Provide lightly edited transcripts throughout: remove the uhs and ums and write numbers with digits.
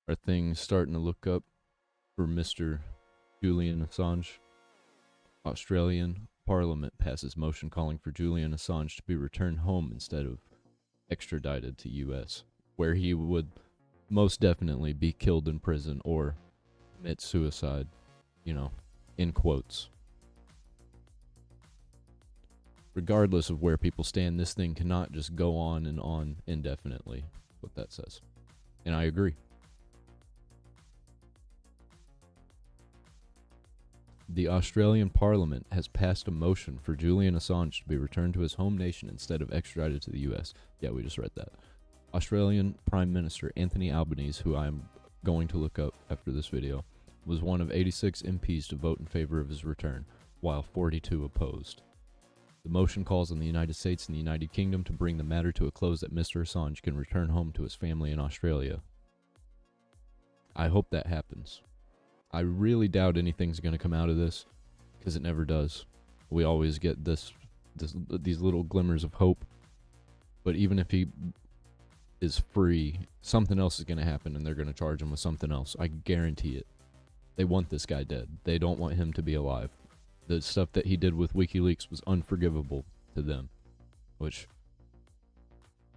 Are things starting to look up for Mr. Julian Assange? Australian Parliament passes motion calling for Julian Assange to be returned home instead of extradited to US, where he would most definitely be killed in prison or commit suicide, in quotes. Regardless of where people stand, this thing cannot just go on and on indefinitely. That's what that says. And I agree. The Australian Parliament has passed a motion for Julian Assange to be returned to his home nation instead of extradited to the US. Yeah, we just read that. Australian Prime Minister Anthony Albanese, who I'm going to look up after this video, was one of 86 MPs to vote in favor of his return, while 42 opposed. The motion calls on the United States and the United Kingdom to bring the matter to a close that Mr. Assange can return home to his family in Australia. I hope that happens. I really doubt anything's going to come out of this, because it never does. We always get these little glimmers of hope. But even if he is free, something else is going to happen, and they're going to charge him with something else. I guarantee it. They want this guy dead. They don't want him to be alive. The stuff that he did with WikiLeaks was unforgivable to them, which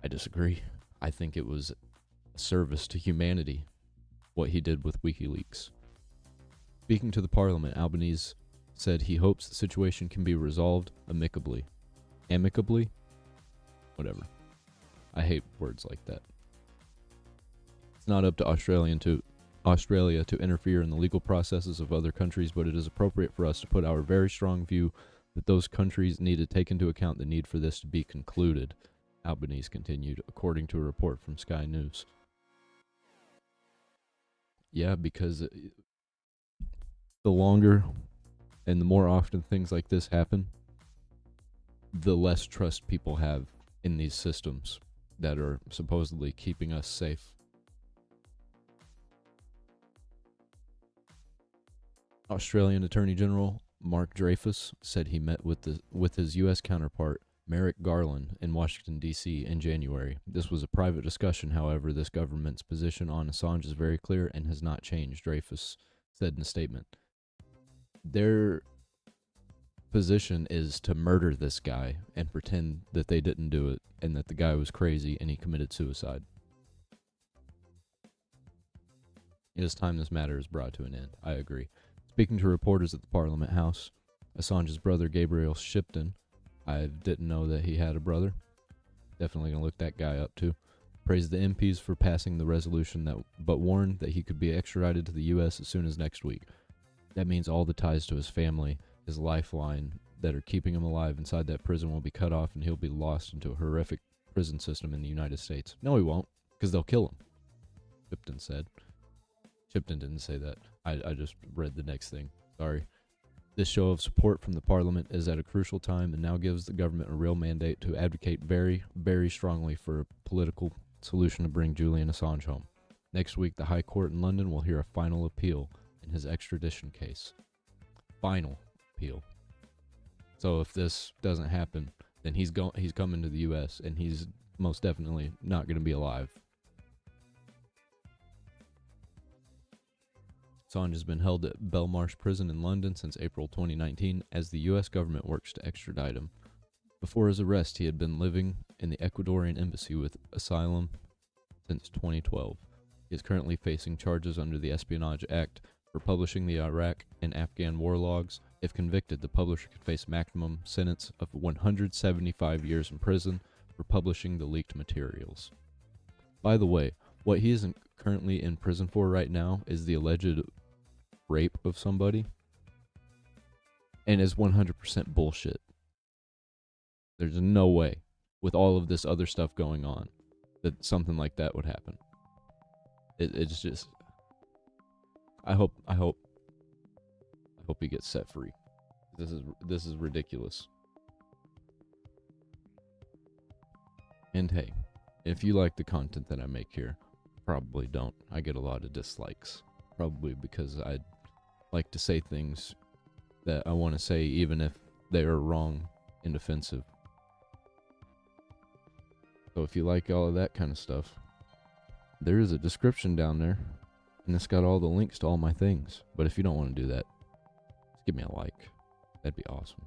I disagree. I think it was a service to humanity, what he did with WikiLeaks. Speaking to the Parliament, Albanese said he hopes the situation can be resolved amicably. Amicably? Whatever. I hate words like that. It's not up to Australia to interfere in the legal processes of other countries, but it is appropriate for us to put our very strong view that those countries need to take into account the need for this to be concluded, Albanese continued, according to a report from Sky News. Yeah, because the longer and the more often things like this happen, the less trust people have in these systems that are supposedly keeping us safe. Australian Attorney General Mark Dreyfus said he met with his U.S. counterpart Merrick Garland in Washington, D.C. in January. This was a private discussion, however. This government's position on Assange is very clear and has not changed, Dreyfus said in a statement. Their position is to murder this guy and pretend that they didn't do it and that the guy was crazy and he committed suicide. It is time this matter is brought to an end. I agree. Speaking to reporters at the Parliament House, Assange's brother Gabriel Shipton, I didn't know that he had a brother. Definitely going to look that guy up too. Praised the MPs for passing the resolution but warned that he could be extradited to the U.S. as soon as next week. That means all the ties to his family, his lifeline that are keeping him alive inside that prison will be cut off and he'll be lost into a horrific prison system in the United States. No, he won't, because they'll kill him, Shipton said. Shipton didn't say that. I just read the next thing. Sorry. This show of support from the Parliament is at a crucial time and now gives the government a real mandate to advocate very, very strongly for a political solution to bring Julian Assange home. Next week, the High Court in London will hear a final appeal in his extradition case. Final appeal. So if this doesn't happen, then he's coming to the U.S. and he's most definitely not going to be alive. Assange has been held at Belmarsh Prison in London since April 2019 as the U.S. government works to extradite him. Before his arrest, he had been living in the Ecuadorian embassy with asylum since 2012. He is currently facing charges under the Espionage Act for publishing the Iraq and Afghan war logs. If convicted, the publisher could face maximum sentence of 175 years in prison for publishing the leaked materials. By the way, what he isn't currently in prison for right now is the alleged rape of somebody, and is 100% bullshit. There's no way, with all of this other stuff going on, that something like that would happen. It's just, I hope he gets set free. This is ridiculous. And hey, if you like the content that I make here, probably don't. I get a lot of dislikes. Probably because I like to say things that I want to say even if they are wrong and offensive. So if you like all of that kind of stuff, there is a description down there And it's got all the links to all my things. But if you don't want to do that, just give me a like. That'd be awesome.